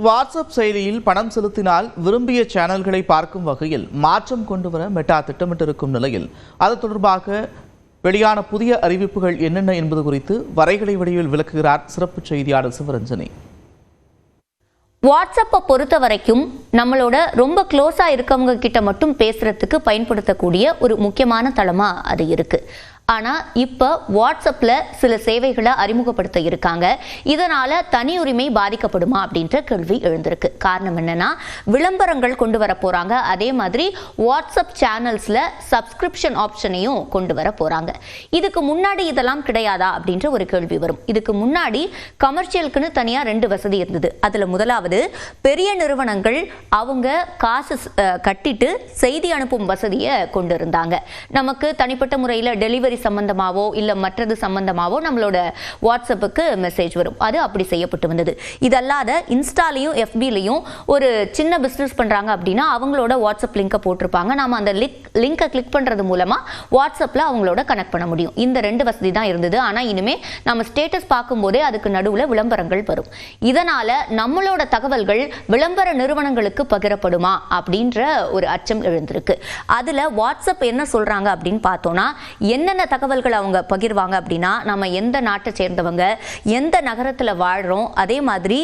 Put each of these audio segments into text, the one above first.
WhatsApp செயலியில் பணம் செலுத்தினால் விரும்பிய சேனல்களை பார்க்கும் வகையில் மாற்றம் கொண்டுவர மெட்டா திட்டமிட்டிருக்கும் நிலையில் அது தொடர்பாக வெளியான புதிய அறிவிப்புகள் என்னென்ன என்பது குறித்து வரைகலை வடிவில் விளக்குகிறார் சிறப்பு செய்தியாளர் சிவரஞ்சனி. வாட்ஸ்அப்பை பொறுத்த வரைக்கும் நம்மளோட ரொம்ப க்ளோஸா இருக்கவங்க கிட்ட மட்டும் பேசுறதுக்கு பயன்படுத்தக்கூடிய ஒரு முக்கியமான தளமா அது இருக்கு. ஆனா இப்ப வாட்ஸ்அப்ல சில சேவைகளை அறிமுகப்படுத்த இருக்காங்க. இதனால தனி உரிமை பாதிக்கப்படுமா அப்படின்ற கேள்வி எழுந்திருக்கு. காரணம் என்னன்னா, விளம்பரங்கள் கொண்டு வர போறாங்க. அதே மாதிரி வாட்ஸ்அப் சேனல்ஸ்ல சப்ஸ்கிரிப்ஷன் ஆப்ஷனையும் கொண்டு வர போறாங்க. இதுக்கு முன்னாடி இதெல்லாம் கிடையாதா அப்படின்ற ஒரு கேள்வி வரும். இதுக்கு முன்னாடி கமர்ஷியலுக்குன்னு தனியா 2 வசதி இருந்தது. அதுல முதலாவது, பெரிய நிறுவனங்கள் அவங்க காசு கட்டிட்டு செய்தி அனுப்பும் வசதியை கொண்டு இருந்தாங்க. நமக்கு தனிப்பட்ட முறையில் டெலிவரி சம்பந்தமாவோ இல்ல மற்றது சம்பந்தமாவோ நம்மளோட வாட்ஸ்அப்புக்கு மெசேஜ் வரும். அது அப்படி செய்யப்பட்டு வந்தது. இதல்லாத இன்ஸ்டாலையும் எஃபிலையும் ஒரு சின்ன பிசினஸ் பண்றாங்க அப்படின்னா அவங்களோட வாட்ஸ்அப் லிங்கை போட்டிருப்பாங்க. நாம அந்த லிங்கை கிளிக் பண்றது மூலமா வாட்ஸ்அப்ல அவங்களோட கனெக்ட் பண்ண முடியும். இந்த 2 வசதி தான் இருந்தது. ஆனா இனிமே நம்ம ஸ்டேட்டஸ் பார்க்கும்போதே அதுக்கு நடுவுல விளம்பரங்கள் வரும். இதனால நம்மளோட தகவல்கள் விளம்பர நிறுவனங்களுக்கு பகிரப்படுமா அப்படின்ற ஒரு அச்சம் எழுந்திருக்கு. அதுல வாட்ஸ்அப் என்ன சொல்றாங்க அப்படின்னு பார்த்தோம்னா, என்னென்ன தகவல்கள் அவங்க பகிர்வாங்க அப்படின்னா, நம்ம எந்த நாட்டை சேர்ந்தவங்க, எந்த நகரத்துல வாழ்றோம், அதே மாதிரி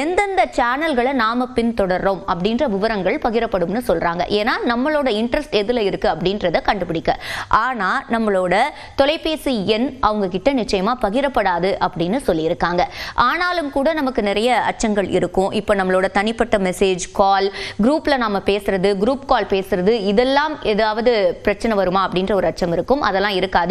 எந்தெந்த சேனல்களை நாம பின்தொடர்றோம் அப்படின்ற விவரங்கள் பகிரப்படும்னு சொல்றாங்க. ஏன்னா நம்மளோட இன்ட்ரெஸ்ட் எதுல இருக்கு அப்படின்றத கண்டுபிடிக்க. ஆனா நம்மளோட தொலைபேசி எண் அவங்க கிட்ட நிச்சயமா பகிரப்படாது அப்படின்னு சொல்லியிருக்காங்க. ஆனாலும் கூட நமக்கு நிறைய அச்சங்கள் இருக்கும். இப்போ நம்மளோட தனிப்பட்ட மெசேஜ், கால், குரூப்ல நாம பேசுறது, குரூப் கால் பேசுறது, இதெல்லாம் ஏதாவது பிரச்சனை வருமா அப்படின்ற ஒரு அச்சம் இருக்கும். அதெல்லாம் இருக்காது.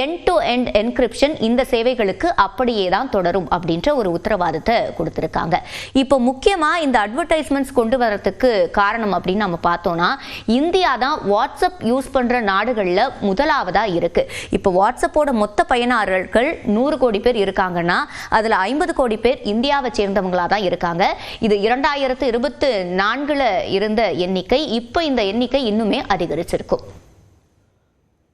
எண்ட் டு எண்ட் என்கிரிப்ஷன் இந்த சேவைகளுக்கு அப்படியே தான் தொடரும் அப்படின்ற ஒரு உத்தரவாதத்தை கொடுத்திருக்காங்க. இப்போ முக்கியமா இந்த அட்வர்டைஸ்மெண்ட்ஸ் கொண்டு வரதுக்கு காரணம் அப்படின்னு நம்ம பார்த்தோம்னா, இந்தியா தான் வாட்ஸ்அப் யூஸ் பண்ற நாடுகள்ல முதலாவதா இருக்கு. இப்போ வாட்ஸ்அப்போட மொத்த பயனாளர்கள் 100 கோடி பேர் இருக்காங்கன்னா அதுல 50 கோடி பேர் இந்தியாவை சேர்ந்தவங்களா தான் இருக்காங்க. இது 2024 இருந்த எண்ணிக்கை. இப்போ இந்த எண்ணிக்கை இன்னுமே அதிகரிச்சிருக்கும்.